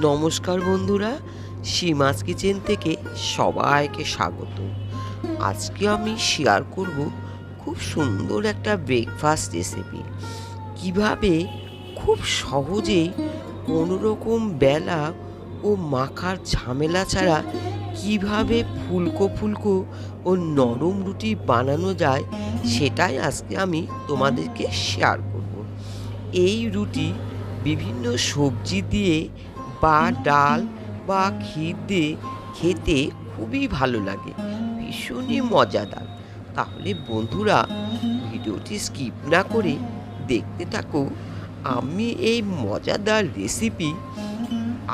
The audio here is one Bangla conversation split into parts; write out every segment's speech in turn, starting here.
নমস্কার বন্ধুরা, সীমাস কিচেন থেকে সবাইকে স্বাগত। আজকে আমি শেয়ার করব খুব সুন্দর একটা ব্রেকফাস্ট রেসিপি। কিভাবে খুব সহজেই কোনো রকম বেলা ও মাখার ঝামেলা ছাড়া কিভাবে ফুলকো ফুলকো ও নরম রুটি বানানো যায়, সেটাই আজকে আমি তোমাদেরকে শেয়ার করব। এই রুটি বিভিন্ন সবজি দিয়ে বা ডাল বা ক্ষীর দিয়ে খেতে খুবই ভালো লাগে, ভীষণই মজাদার। তাহলে বন্ধুরা, ভিডিওটি স্কিপ না করে দেখতে থাকো। আমি এই মজাদার রেসিপি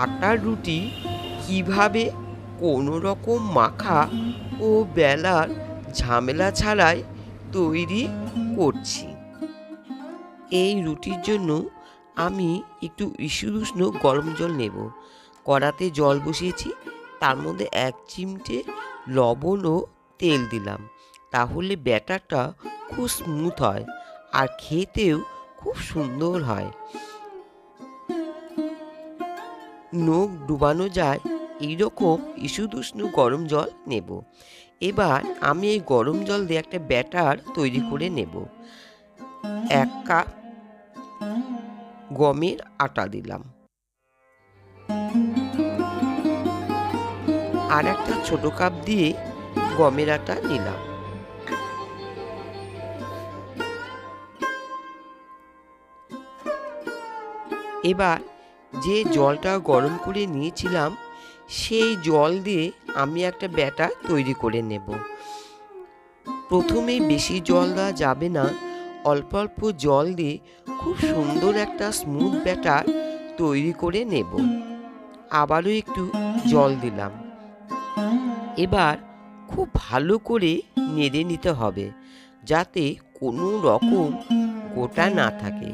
আটার রুটি কিভাবে কোনো রকম মাখা ও বেলার ঝামেলা ছাড়াই তৈরি করছি। এই রুটির জন্য আমি একটু উষ্ণ গরম জল নেব। কড়াতে জল বসিয়েছি, তার মধ্যে 1 চিমটে লবণ ও তেল দিলাম। তাহলে ব্যাটারটা খুব স্মুথ হয় আর খেতেও খুব সুন্দর হয়। নখ ডুবানো যায় এইরকম উষ্ণ গরম জল নেব। এবার আমি এই গরম জল দিয়ে একটা ব্যাটার তৈরি করে নেব। 1 কাপ গমের আটা দিলাম, আর একটা ছোট কাপ দিয়ে গমের আটা নিলাম। এবার যে জলটা গরম করে নিয়েছিলাম, সেই জল দিয়ে আমি একটা ব্যাটার তৈরি করে নেব। প্রথমে বেশি জল দেওয়া যাবে না, অল্প অল্প জল দিয়ে খুব সুন্দর একটা স্মুথ ব্যাটার তৈরি করে নেব। আবারও একটু জল দিলাম। এবার খুব ভালো করে নেড়ে নিতে হবে, যাতে কোনো রকম গোটা না থাকে।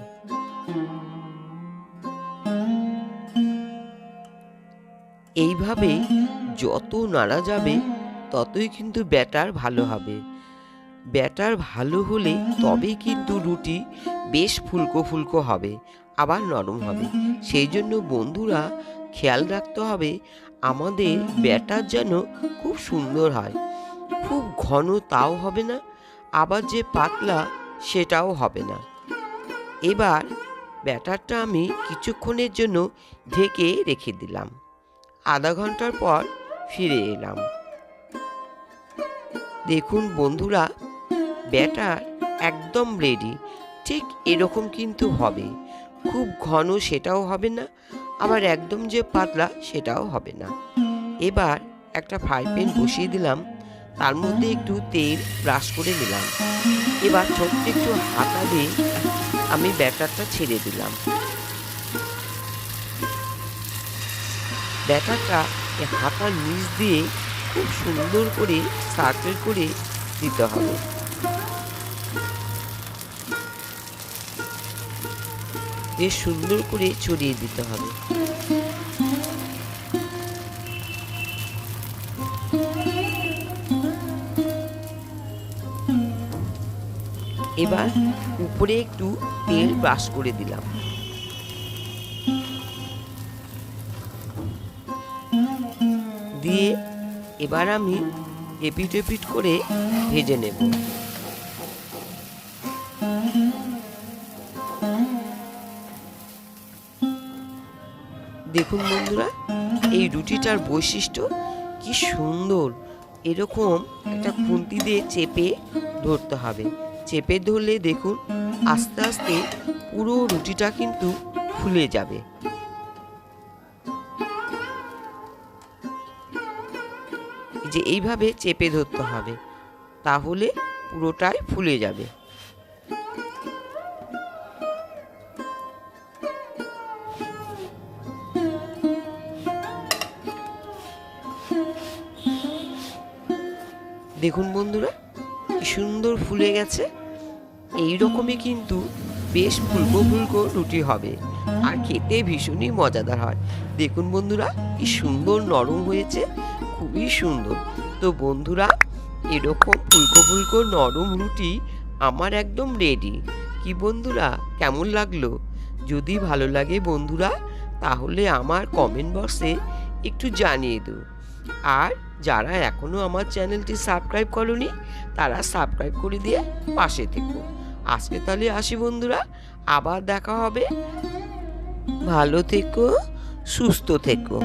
এইভাবে যত নাড়া যাবে ততই কিন্তু ব্যাটার ভালো হবে। ব্যাটার ভালো হলে তবেই কিন্তু রুটি বেশ ফুলকো ফুলকো হবে, আবার নরম হবে। সেই জন্য বন্ধুরা, খেয়াল রাখতে হবে আমাদের ব্যাটার যেন খুব সুন্দর হয়। খুব ঘন তাও হবে না, আবার যে পাতলা সেটাও হবে না। এবার ব্যাটারটা আমি কিছুক্ষণের জন্য ঢেকে রেখে দিলাম। আধা ঘন্টার পর ফিরে এলাম। দেখুন বন্ধুরা, ব্যাটার একদম রেডি। ঠিক এরকম কিন্তু হবে, খুব ঘন সেটাও হবে না, আবার একদম যে পাতলা সেটাও হবে না। এবার একটা ফ্রাই প্যান বসিয়ে দিলাম, তার মধ্যে একটু তেল ব্রাশ করে নিলাম। এবার ছোট্ট একটু হাতা দিয়ে আমি ব্যাটারটা ছেড়ে দিলাম। ব্যাটারটা হাতার নিচ দিয়ে খুব সুন্দর করে সার্কেল করে দিতে হবে। বেশ সুন্দর করে ছড়িয়ে দিতে হবে। এবার উপরে একটু তেল ব্রাশ করে দিলাম। দিয়ে এবার আমি এপিট এপিট করে ভেজে নেব। দেখুন বন্ধুরা, এই রুটিটার বৈশিষ্ট্য কি সুন্দর। এরকম একটা খুন্তি দিয়ে চেপে ধরতে হবে। চেপে ধরলে দেখুন আস্তে আস্তে পুরো রুটিটা কিন্তু ফুলে যাবে। যে এইভাবে চেপে ধরতে হবে, তাহলে পুরোটাই ফুলে যাবে। দেখুন বন্ধুরা, কি সুন্দর ফুলে গেছে। এই রকমই কিন্তু বেশ ফুলকো ফুলকো রুটি হবে, আর খেতে ভীষণই মজাদার হয়। দেখুন বন্ধুরা, কি সুন্দর নরম হয়েছে, খুবই সুন্দর। তো বন্ধুরা, এরকম ফুলকো ফুলকো নরম রুটি আমার একদম রেডি। কি বন্ধুরা, কেমন লাগলো? যদি ভালো লাগে বন্ধুরা, তাহলে আমার কমেন্ট বক্সে একটু জানিয়ে দিও। আর যারা এখনো আমার চ্যানেলটি সাবস্ক্রাইব করনি তারা সাবস্ক্রাইব করে দিয়ে পাশে থেকো। আজকে তাহলে আসি বন্ধুরা, আবার দেখা হবে। ভালো থেকো, সুস্থ থেকো।